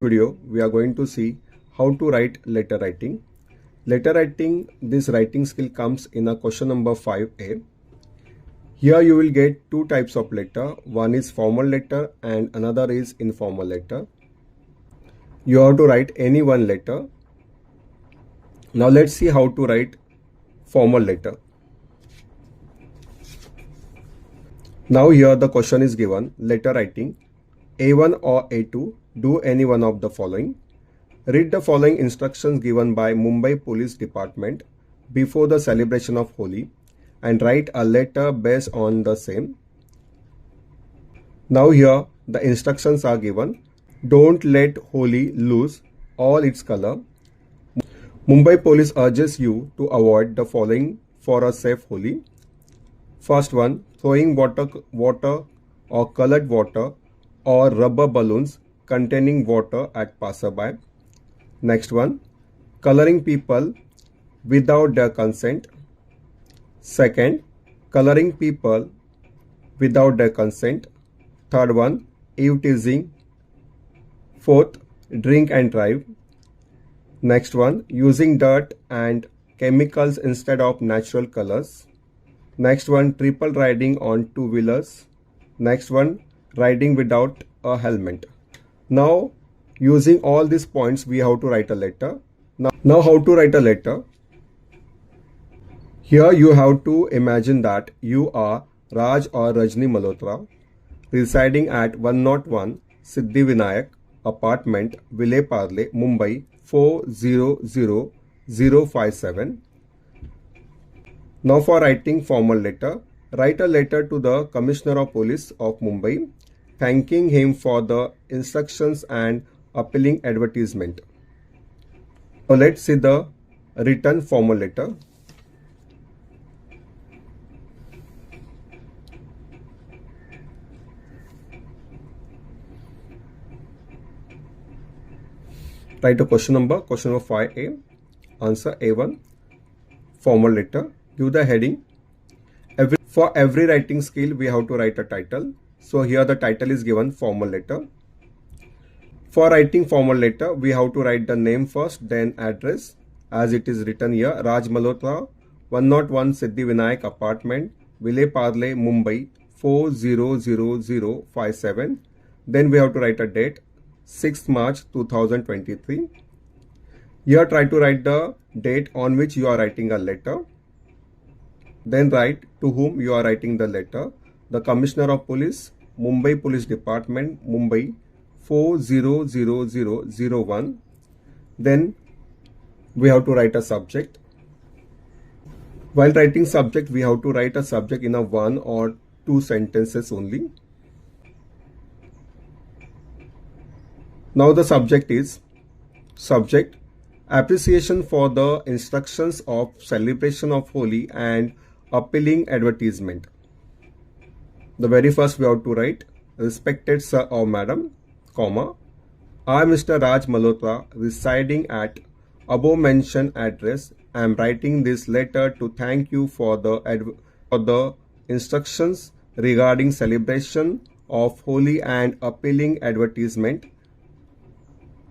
video, we are going to see how to write letter writing. Letter writing, this writing skill comes in a question number 5A. Here you will get two types of letter. One is formal letter and another is informal letter. You have to write any one letter. Now let's see how to write formal letter. Now here the question is given, letter writing. A1 or A2, do any one of the following. Read the following instructions given by Mumbai Police Department before the celebration of Holi and write a letter based on the same. Now here the instructions are given. Don't let Holi lose all its color. Mumbai Police urges you to avoid the following for a safe Holi. First one, throwing water or colored water or rubber balloons containing water at passerby. Next one, coloring people without their consent. Second, coloring people without their consent. Third one, eve teasing. Fourth, drink and drive. Next one, using dirt and chemicals instead of natural colors. Next one, triple riding on two-wheelers. Next one, riding without a helmet. Now, using all these points, we have to write a letter. Now how to write a letter? Here you have to imagine that you are Raj or Rajni Malhotra residing at 101 Siddhivinayak apartment, Vile Parle, Mumbai 400057. Now for writing formal letter, write a letter to the Commissioner of Police of Mumbai, thanking him for the instructions and appealing advertisement. So let's see the written formal letter. Write a question number 5A, answer A1, formal letter. Give the heading. For every writing skill, we have to write a title. So here the title is given, formal letter. For writing formal letter, we have to write the name first, then address, as it is written here, Raj Malhotra, 101 Siddhivinayak apartment, Vile Parle, Mumbai 400057. Then we have to write a date, 6th March 2023. Here try to write the date on which you are writing a letter. Then write to whom you are writing the letter. The Commissioner of Police, Mumbai Police Department, Mumbai 400001. Then we have to write a subject. While writing subject, we have to write a subject in a one or two sentences only. Now the subject is appreciation for the instructions of celebration of Holi and appealing advertisement. The very first we have to write, respected sir or madam, comma, I Mr. Raj Malhotra residing at above mentioned address. I am writing this letter to thank you for the instructions regarding celebration of Holi and appealing advertisement.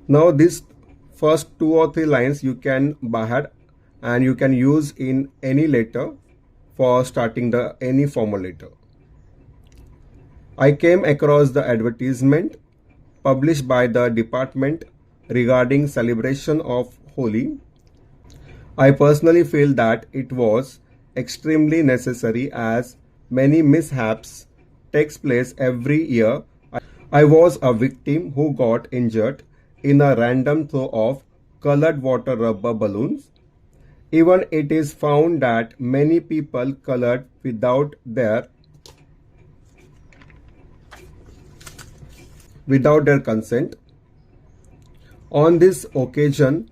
Now this first 2 or 3 lines you can by heart and you can use in any letter for starting any formal letter. I came across the advertisement published by the department regarding celebration of Holi. I personally feel that it was extremely necessary as many mishaps takes place every year. I was a victim who got injured in a random throw of colored water rubber balloons. Even it is found that many people colored without their consent. On this occasion,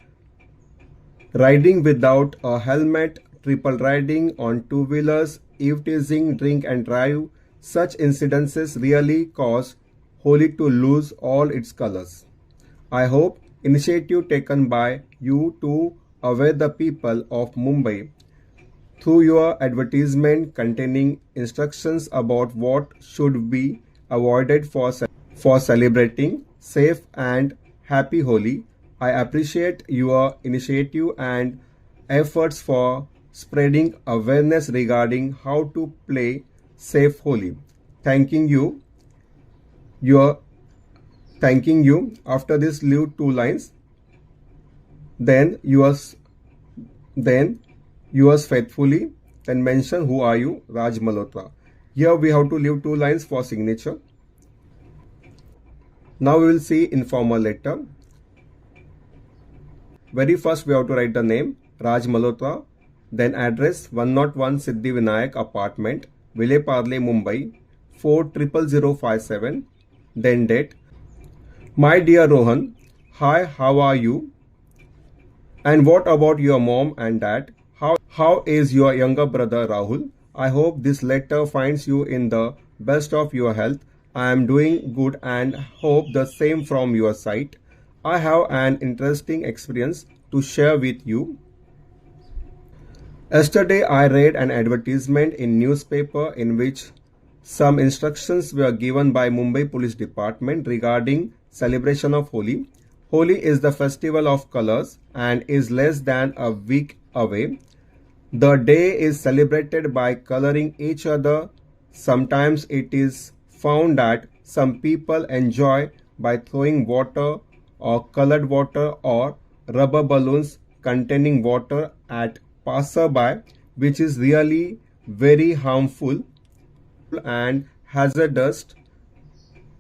riding without a helmet, triple riding on two-wheelers, eve teasing, drink and drive, such incidences really cause Holi to lose all its colors. I hope initiative taken by you to aware the people of Mumbai through your advertisement containing instructions about what should be avoided for celebrating safe and Happy Holi. I appreciate your initiative and efforts for spreading awareness regarding how to play safe Holi. Thanking you. Your thanking you. After this, leave 2 lines. Then yours faithfully. Then mention who are you, Raj Malhotra. Here we have to leave 2 lines for signature. Now we will see informal letter. Very first we have to write the name Raj Malhotra, then address 101 Siddhi Vinayak apartment, Vile Parle, Mumbai 400057, then date. My dear Rohan, hi, how are you? And what about your mom and dad? How is your younger brother Rahul? I hope this letter finds you in the best of your health. I am doing good and hope the same from your side. I have an interesting experience to share with you. Yesterday I read an advertisement in newspaper in which some instructions were given by Mumbai Police Department regarding celebration of Holi. Holi is the festival of colors and is less than a week away. The day is celebrated by coloring each other. Sometimes it is found that some people enjoy by throwing water or colored water or rubber balloons containing water at passerby, which is really very harmful and hazardous.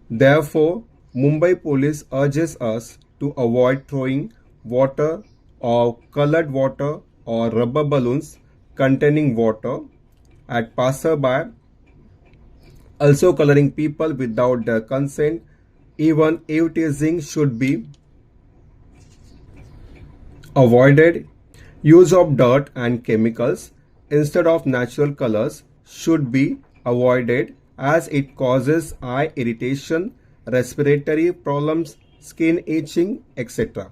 Therefore, Mumbai Police urges us to avoid throwing water or colored water or rubber balloons containing water at passerby. Also, coloring people without their consent, even ev-teasing, should be avoided. Use of dirt and chemicals instead of natural colors should be avoided as it causes eye irritation, respiratory problems, skin itching, etc.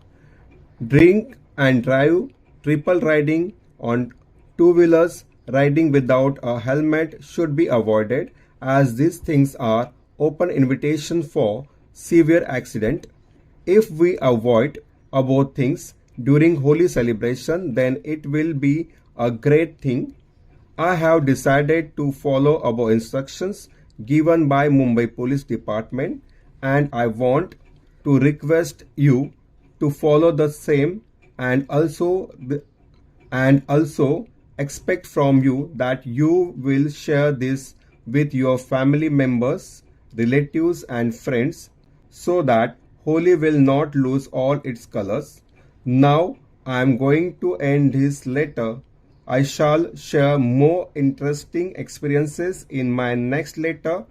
Drink and drive, triple riding on two-wheelers, riding without a helmet should be avoided as these things are open invitation for severe accident. If we avoid both things during Holi celebration, then it will be a great thing. I have decided to follow above instructions given by Mumbai Police Department and I want to request you to follow the same and also expect from you that you will share this with your family members, relatives and friends so that Holi will not lose all its colors. Now I am going to end this letter. I shall share more interesting experiences in my next letter.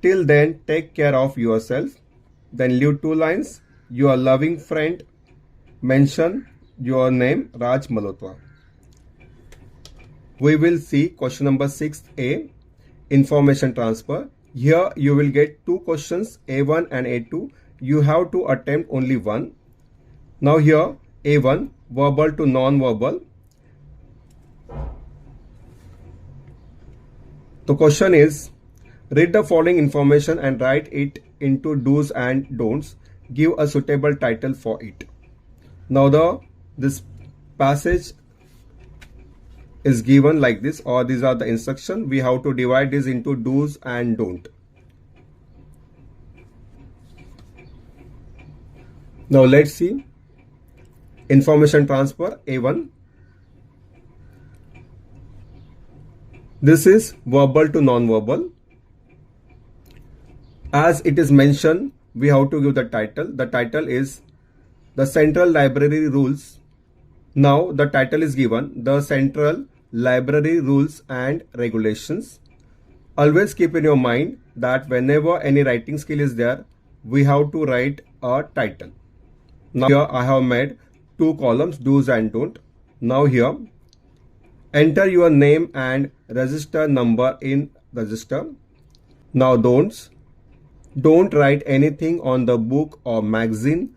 Till then, take care of yourself. Then leave 2 lines. Your loving friend. Mention your name, Raj Malhotra. We will see question number 6A, information transfer. Here you will get 2 questions, A1 and A2. You have to attempt only one. Now here, A1, verbal to non-verbal. The question is, read the following information and write it into do's and don'ts. Give a suitable title for it. Now this passage is given like this, or these are the instructions. We have to divide this into do's and don't. Now let's see. Information transfer, A1. This is verbal to non-verbal. As it is mentioned, we have to give the title. The title is the Central Library Rules. Now the title is given, the Central Library Rules and Regulations. Always keep in your mind that whenever any writing skill is there, we have to write a title. Now here I have made 2 columns, do's and don't. Now here, enter your name and register number in register. Now don'ts. Don't write anything on the book or magazine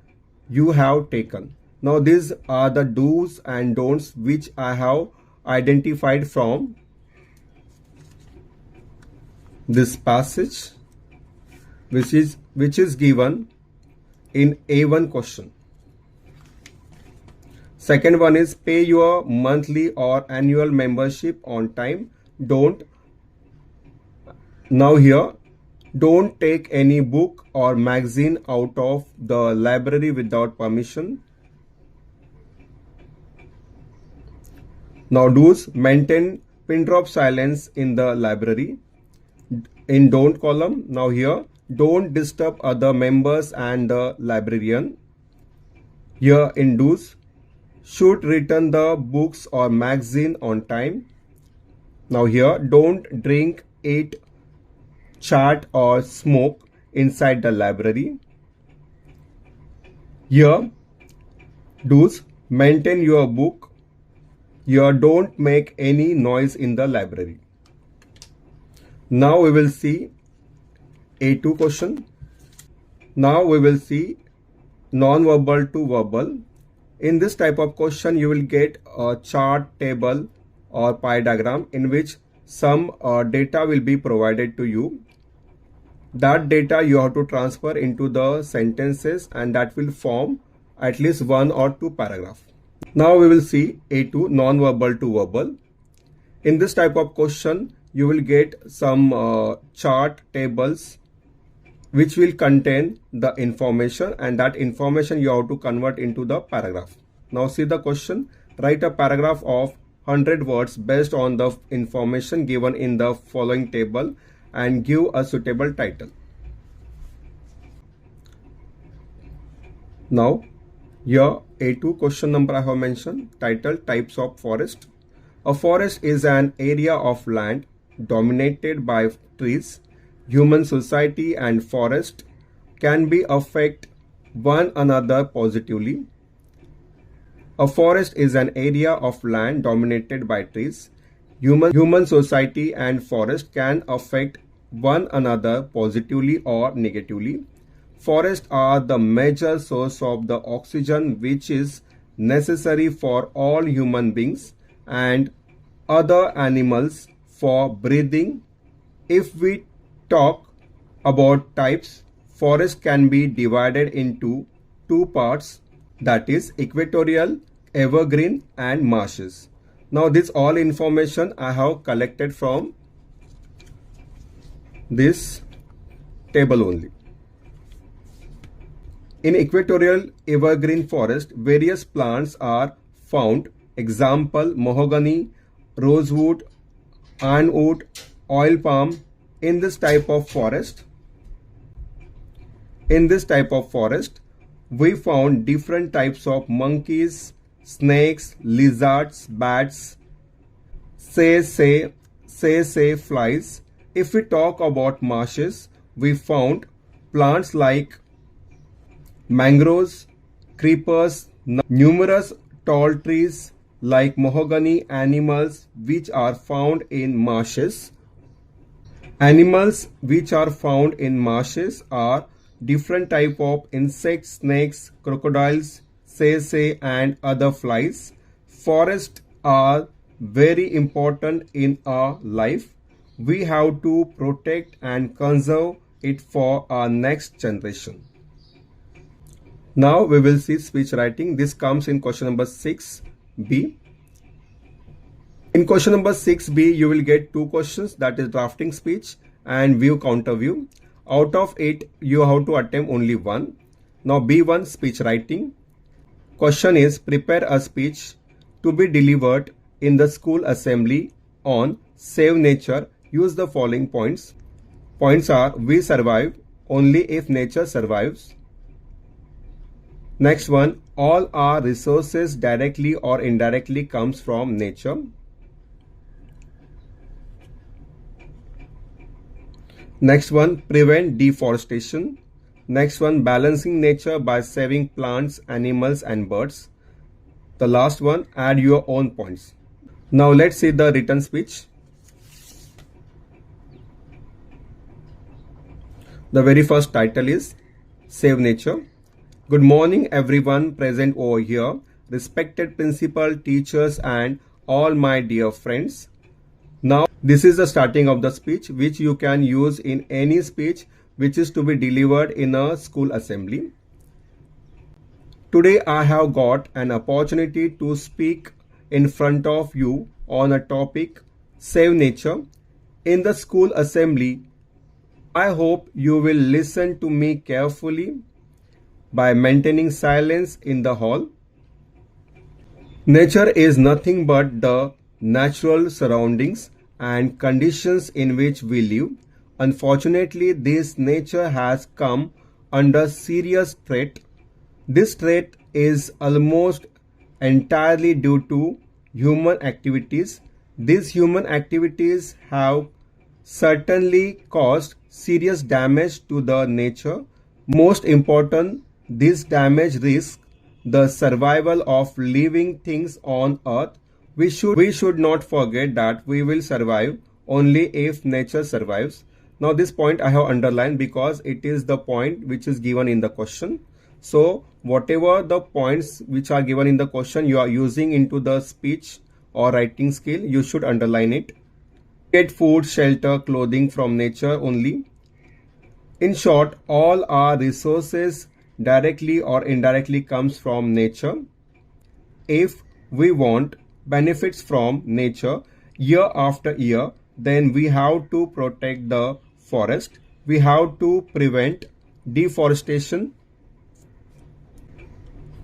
you have taken. Now these are the do's and don'ts which I have identified from this passage which is given in A1 question. Second one is pay your monthly or annual membership on time. Don't. Now here, don't take any book or magazine out of the library without permission. Now do's, maintain pin drop silence in the library. In don't column, now here, don't disturb other members and the librarian. Here in do's, should return the books or magazine on time. Now here, don't drink, eat, chat or smoke inside the library. Here, do's, maintain your book. Here, don't make any noise in the library. Now we will see A2 question. Now we will see non-verbal to verbal. In this type of question, you will get a chart, table or pie diagram in which some data will be provided to you. That data you have to transfer into the sentences and that will form at least one or two paragraphs. Now we will see A2 non-verbal to verbal. In this type of question, you will get some chart tables which will contain the information, and that information you have to convert into the paragraph. Now see the question. Write a paragraph of 100 words based on the information given in the following table and give a suitable title. Now here A2 question number I have mentioned. Title: types of forest. A forest is an area of land dominated by trees. Human society and forest can be affect one another positively. A forest is an area of land dominated by trees. Human society and forest can affect one another positively or negatively. Forests are the major source of the oxygen which is necessary for all human beings and other animals for breathing. If we talk about types, forest can be divided into two parts, that is equatorial, evergreen and marshes. Now this all information I have collected from this table only. In equatorial evergreen forest, various plants are found. Example: mahogany, rosewood, ironwood, oil palm. In this type of forest, we found different types of monkeys, snakes, lizards, bats, say flies. If we talk about marshes, we found plants like mangroves, creepers, numerous tall trees like mahogany, animals which are found in marshes. Animals which are found in marshes are different type of insects, snakes, crocodiles, say and other flies. Forests are very important in our life. We have to protect and conserve it for our next generation. Now we will see speech writing. This comes in question number 6B. In question number 6B, you will get two questions, that is drafting speech and view counter view. Out of it, you have to attempt only one. Now B1, speech writing. Question is, prepare a speech to be delivered in the school assembly on Save Nature. Use the following points. Points are: we survive only if nature survives. Next one, all our resources directly or indirectly comes from nature. Next one, prevent deforestation. Next one, balancing nature by saving plants, animals and birds. The last one, add your own points. Now let's see the written speech. The very first title is Save Nature. Good morning everyone present over here, respected principal, teachers and all my dear friends. Now this is the starting of the speech which you can use in any speech which is to be delivered in a school assembly. Today I have got an opportunity to speak in front of you on a topic Save Nature in the school assembly. I hope you will listen to me carefully by maintaining silence in the hall. Nature is nothing but the natural surroundings and conditions in which we live. Unfortunately, this nature has come under serious threat. This threat is almost entirely due to human activities. These human activities have certainly caused serious damage to the nature. Most important, this damage risks the survival of living things on earth. We should not forget that we will survive only if nature survives. Now this point I have underlined because it is the point which is given in the question. So whatever the points which are given in the question you are using into the speech or writing skill, you should underline it. Get food, shelter, clothing from nature only. In short, all our resources directly or indirectly comes from nature. If we want benefits from nature year after year, then we have to protect the forest. We have to prevent deforestation.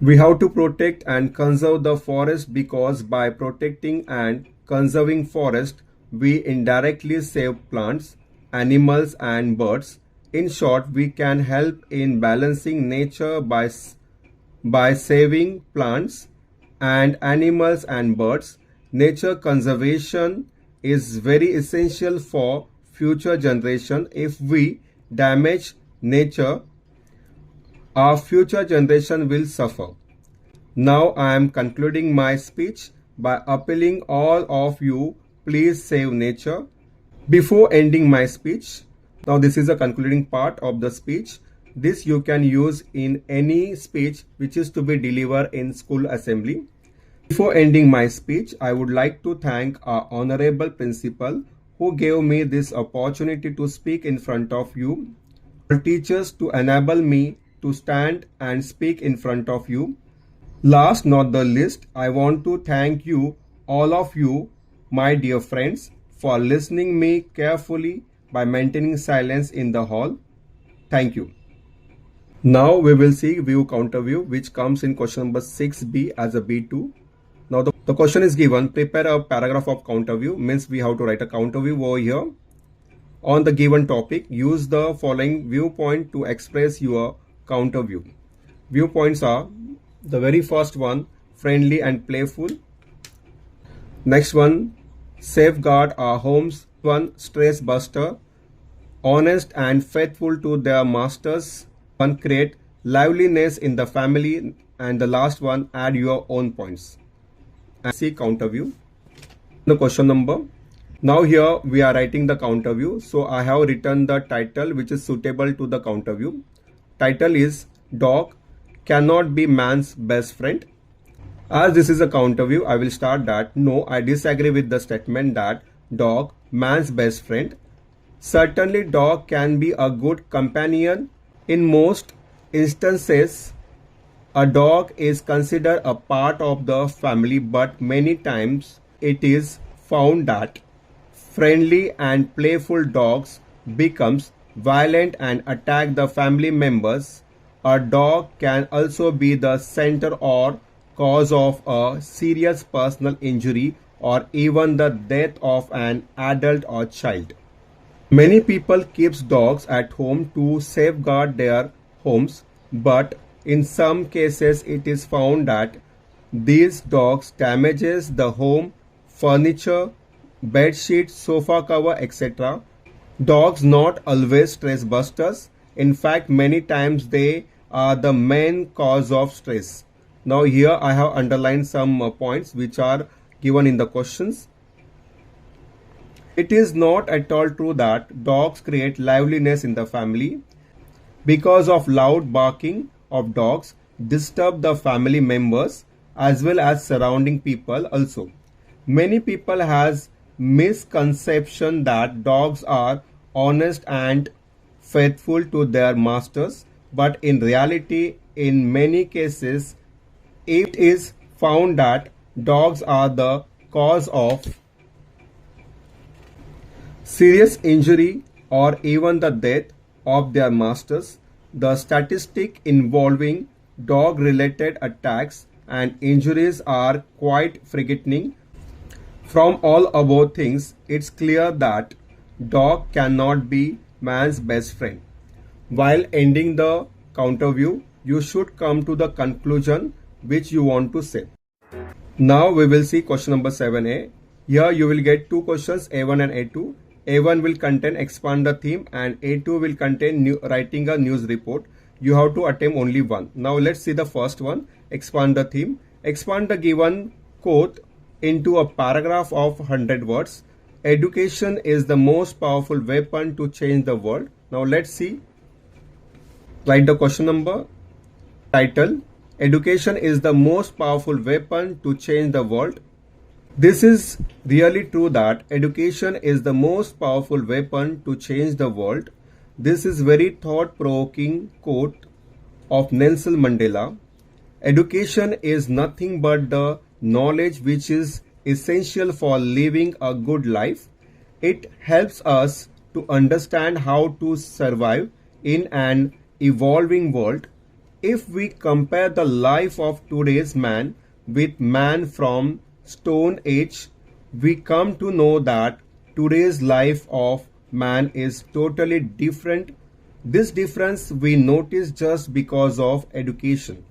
We have to protect and conserve the forest, because by protecting and conserving forest, we indirectly save plants, animals and birds. In short, we can help in balancing nature by saving plants and animals and birds. Nature conservation is very essential for future generation. If we damage nature, our future generation will suffer. Now I am concluding my speech by appealing all of you, please save nature. Before ending my speech, now this is the concluding part of the speech. This you can use in any speech which is to be delivered in school assembly. Before ending my speech, I would like to thank our honorable principal who gave me this opportunity to speak in front of you, our teachers to enable me to stand and speak in front of you. Last not the least, I want to thank you, all of you, my dear friends, for listening me carefully by maintaining silence in the hall. Thank you. Now we will see view counter view, which comes in question number 6b as a B2. Now the question is given, prepare a paragraph of counter view, means we have to write a counter view over here. On the given topic, use the following viewpoint to express your counter view. Viewpoints are, the very first one, friendly and playful. Next one, safeguard our homes. One, stress buster, honest and faithful to their masters. One, create liveliness in the family. And the last one, add your own points. And see counter view. The question number. Now here we are writing the counter view. So I have written the title which is suitable to the counter view. Title is Dog Cannot Be Man's Best Friend. As this is a counter view, I will start that no, I disagree with the statement that dog man's best friend. Certainly dog can be a good companion. In most instances, a dog is considered a part of the family, but many times it is found that friendly and playful dogs becomes violent and attack the family members. A dog can also be the center or cause of a serious personal injury or even the death of an adult or child. Many people keep dogs at home to safeguard their homes, but in some cases it is found that these dogs damages the home, furniture, bed sheets, sofa cover, etc. Dogs not always stress busters. In fact, many times they are the main cause of stress. Now here I have underlined some points which are given in the questions. It is not at all true that dogs create liveliness in the family. Because of loud barking of dogs disturb the family members as well as surrounding people also. Many people has misconception that dogs are honest and faithful to their masters, but in reality, in many cases, it is found that dogs are the cause of serious injury or even the death of their masters. The statistic involving dog-related attacks and injuries are quite frightening. From all above things, it's clear that dog cannot be man's best friend. While ending the counterview, you should come to the conclusion which you want to say. Now we will see question number 7a. Here you will get two questions, A1 and A2. A1 will contain expand the theme and A2 will contain writing a news report. You have to attempt only one. Now let's see the first one, expand the theme. Expand the given quote into a paragraph of 100 words. Education is the most powerful weapon to change the world. Now let's see. Write the question number. Title: Education is the most powerful weapon to change the world. This is really true that education is the most powerful weapon to change the world. This is very thought-provoking quote of Nelson Mandela. Education is nothing but the knowledge which is essential for living a good life. It helps us to understand how to survive in an evolving world. If we compare the life of today's man with man from Stone Age, we come to know that today's life of man is totally different. This difference we notice just because of education.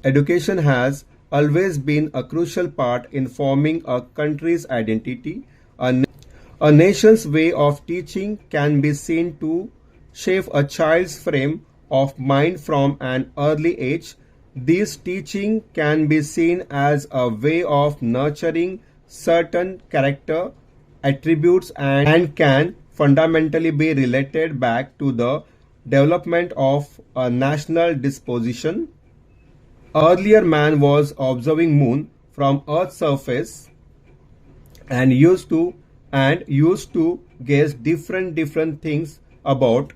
Education has always been a crucial part in forming a country's identity. A nation's way of teaching can be seen to shape a child's frame of mind from an early age. This teaching can be seen as a way of nurturing certain character attributes and can fundamentally be related back to the development of a national disposition. Earlier man was observing moon from Earth's surface and used to guess different things about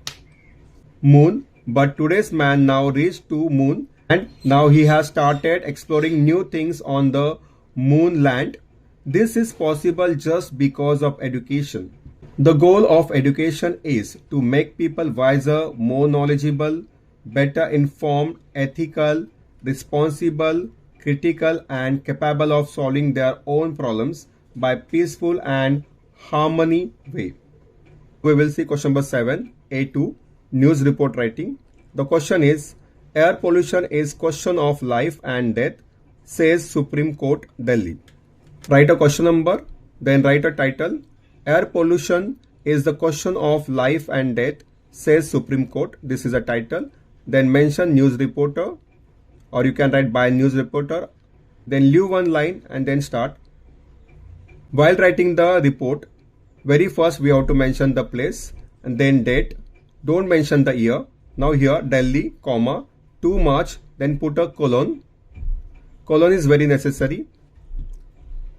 moon, but today's man now reached to moon and now he has started exploring new things on the moon land. This is possible just because of education. The goal of education is to make people wiser, more knowledgeable, better informed, ethical, responsible, critical, and capable of solving their own problems by peaceful and harmony way. We will see question number 7, A2, news report writing. The question is, air pollution is question of life and death, says Supreme Court, Delhi. Write a question number, then write a title. Air pollution is the question of life and death, says Supreme Court. This is a title. Then mention news reporter, or you can write by news reporter. Then leave one line and then start. While writing the report, very first we have to mention the place and then date. Don't mention the year. Now here Delhi, comma, 2 March, then put a colon. Colon is very necessary.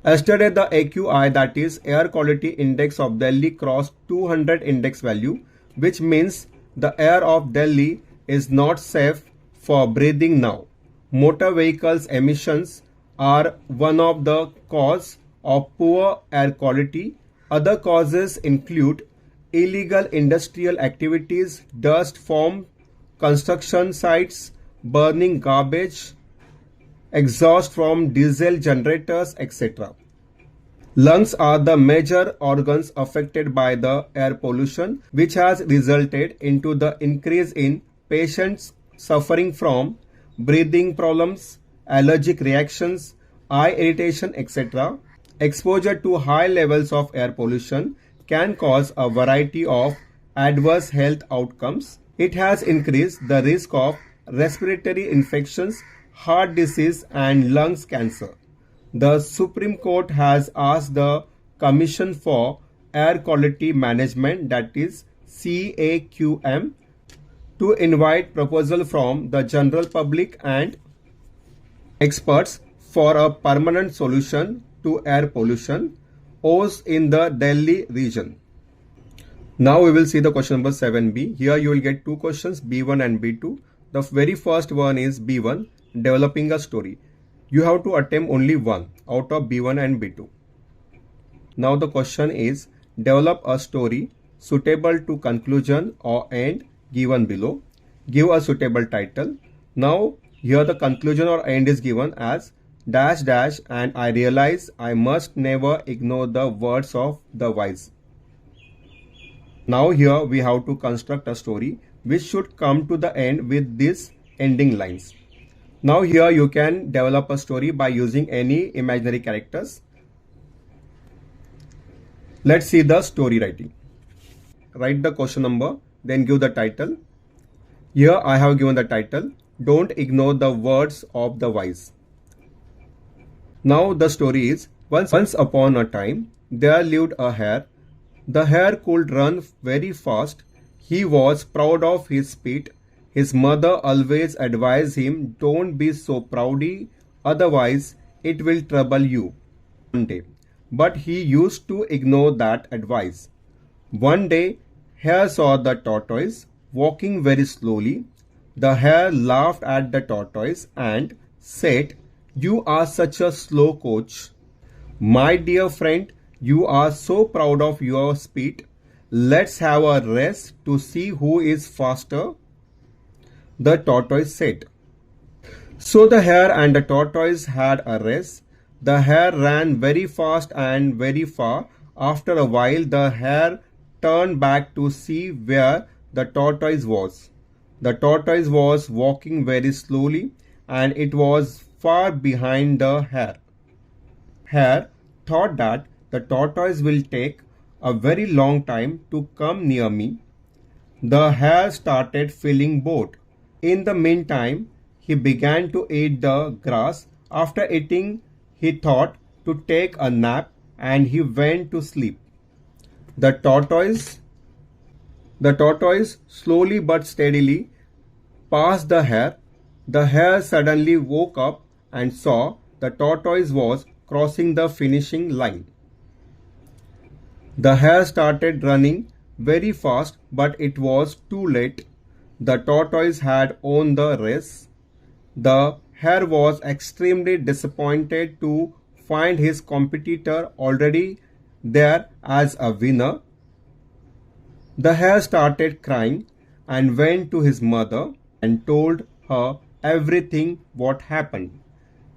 Yesterday the AQI, that is air quality index of Delhi, crossed 200 index value, which means the air of Delhi is not safe for breathing now. Motor vehicles emissions are one of the cause of poor air quality. Other causes include illegal industrial activities, dust from construction sites, burning garbage, exhaust from diesel generators, etc. Lungs are the major organs affected by the air pollution, which has resulted into the increase in patients suffering from breathing problems, allergic reactions, eye irritation, etc. Exposure to high levels of air pollution can cause a variety of adverse health outcomes. It has increased the risk of respiratory infections, heart disease, and lungs cancer. The Supreme Court has asked the Commission for Air Quality Management, that is CAQM, to invite proposal from the general public and experts for a permanent solution to air pollution in the Delhi region. Now we will see the question number 7b. Here you will get two questions, B1 and B2. The very first one is B1, developing a story. You have to attempt only one out of B1 and B2. Now the question is, develop a story suitable to conclusion or end given below. Give a suitable title. Now here the conclusion or end is given as dash dash, and I realize I must never ignore the words of the wise. Now here we have to construct a story which should come to the end with these ending lines. Now here you can develop a story by using any imaginary characters. Let's see the story writing. Write the question number, then give the title. Here I have given the title, Don't Ignore the Words of the Wise. Now the story is, once upon a time, there lived a hare. The hare could run very fast. He was proud of his speed. His mother always advised him, don't be so proudy, otherwise it will trouble you one day. But he used to ignore that advice. One day, hare saw the tortoise walking very slowly. The hare laughed at the tortoise and said, you are such a slow coach. My dear friend, you are so proud of your speed. Let's have a race to see who is faster, the tortoise said. So the hare and the tortoise had a race. The hare ran very fast and very far. After a while, the hare turned back to see where the tortoise was. The tortoise was walking very slowly and it was far behind the hare. Hare thought that the tortoise will take a very long time to come near me. The hare started feeling bored. In the meantime, he began to eat the grass. After eating, he thought to take a nap and he went to sleep. The tortoise slowly but steadily passed the hare. The hare suddenly woke up and saw the tortoise was crossing the finishing line. The hare started running very fast, but it was too late. The tortoise had won the race. The hare was extremely disappointed to find his competitor already there as a winner. The hare started crying and went to his mother and told her everything what happened.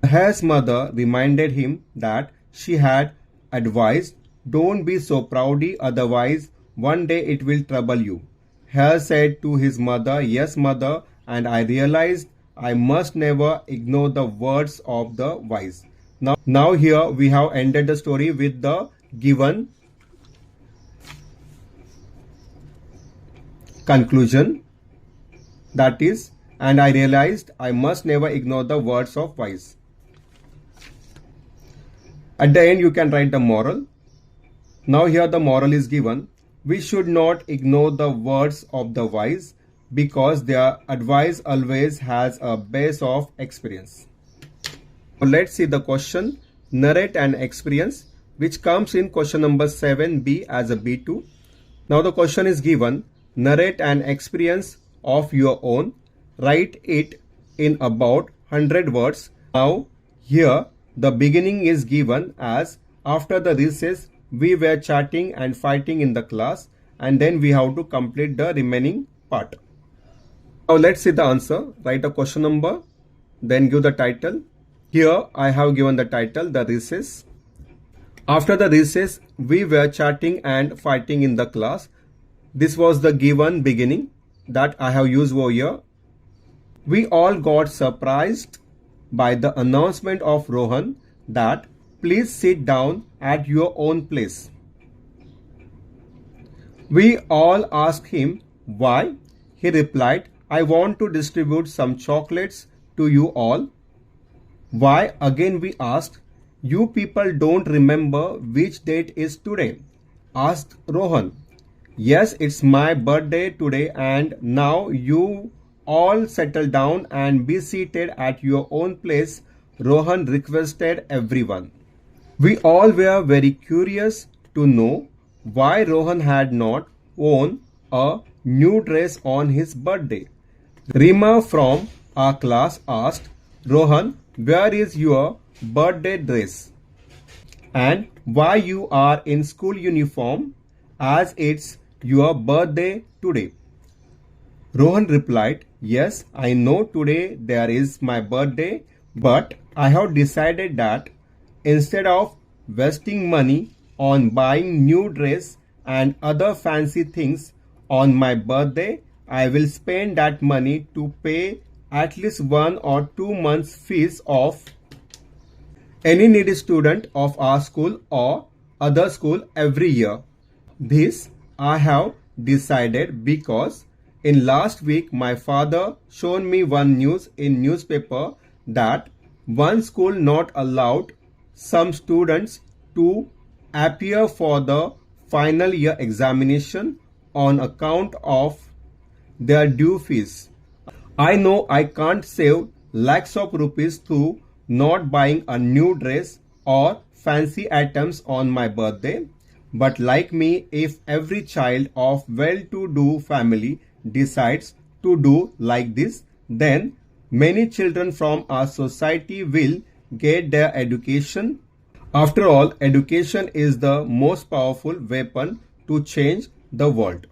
The hare's mother reminded him that she had advised, don't be so proudy, otherwise one day it will trouble you. Hare said to his mother, yes mother, and I realized I must never ignore the words of the wise. Now here we have ended the story with the given conclusion, that is, and I realized I must never ignore the words of wise. At the end you can write the moral. Now here the moral is given. We should not ignore the words of the wise because their advice always has a base of experience. Now let's see the question, narrate an experience, which comes in question number 7B as a B2. Now the question is given, narrate an experience of your own. Write it in about 100 words. Now here the beginning is given as, after the recess we were chatting and fighting in the class, and then we have to complete the remaining part. Now let's see the answer. Write a question number, then give the title. Here I have given the title, the recess. After the recess we were chatting and fighting in the class. This was the given beginning that I have used over here. We all got surprised by the announcement of Rohan that please sit down at your own place. We all asked him why. He replied, I want to distribute some chocolates to you all. Why? Again we asked. You people don't remember which date is today? Asked Rohan. Yes, it's my birthday today, and now you all settle down and be seated at your own place, Rohan requested everyone. We all were very curious to know why Rohan had not worn a new dress on his birthday. Rima from our class asked, Rohan, where is your birthday dress? And why you are in school uniform as it's your birthday today? Rohan replied, yes, I know today there is my birthday, but I have decided that instead of wasting money on buying new dress and other fancy things on my birthday, I will spend that money to pay at least 1 or 2 months fees of any needy student of our school or other school every year. This I have decided because in last week my father shown me one news in newspaper that one school not allowed some students to appear for the final year examination on account of their due fees. I know I can't save lakhs of rupees through not buying a new dress or fancy items on my birthday. But like me, if every child of well-to-do family decides to do like this, then many children from our society will get their education. After all, education is the most powerful weapon to change the world.